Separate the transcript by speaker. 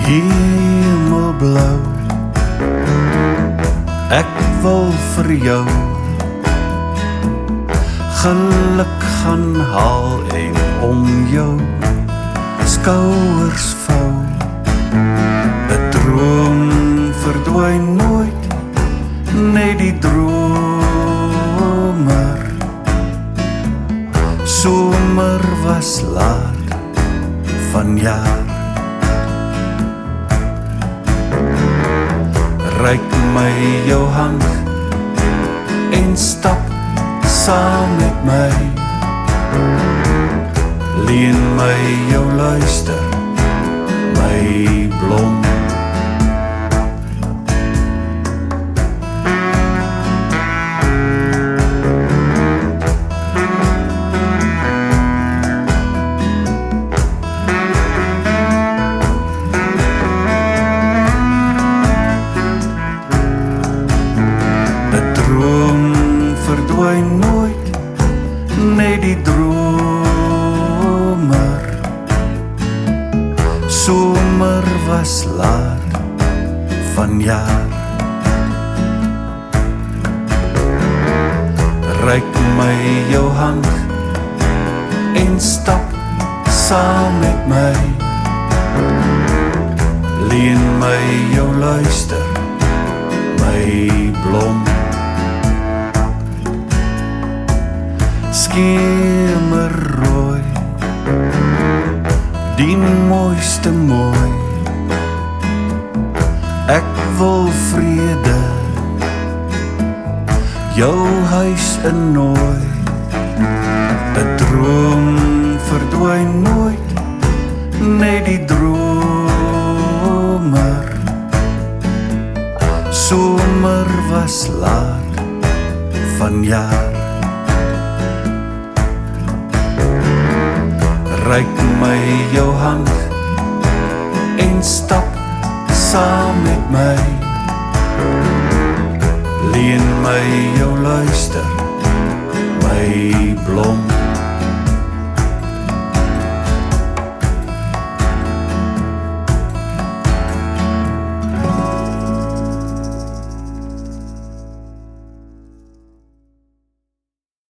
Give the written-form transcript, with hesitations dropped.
Speaker 1: Hemelblauw, ek wil vir jou geluk gaan haal en om jou skouers vou. 'n droom verdwyn nooit, net die dromer. Somer was laat vanjaar. Reik my jou hand en stap saam met my. Leen my jou luister, my blom. 'n droom verdwyn nooit, net die dromer. Somer was laat vanjaar. Reik my jou hand en stap saam met my. Leen my jou luister, my blom. Skemerrooi, die mooiste mooi. Ek wil vrede, jou huis innooi. 'n droom verdwyn nooit, net die dromer. Somer was laat vanjaar. Reik my jou hand en stap saam met my. Leen my jou luister, my blom.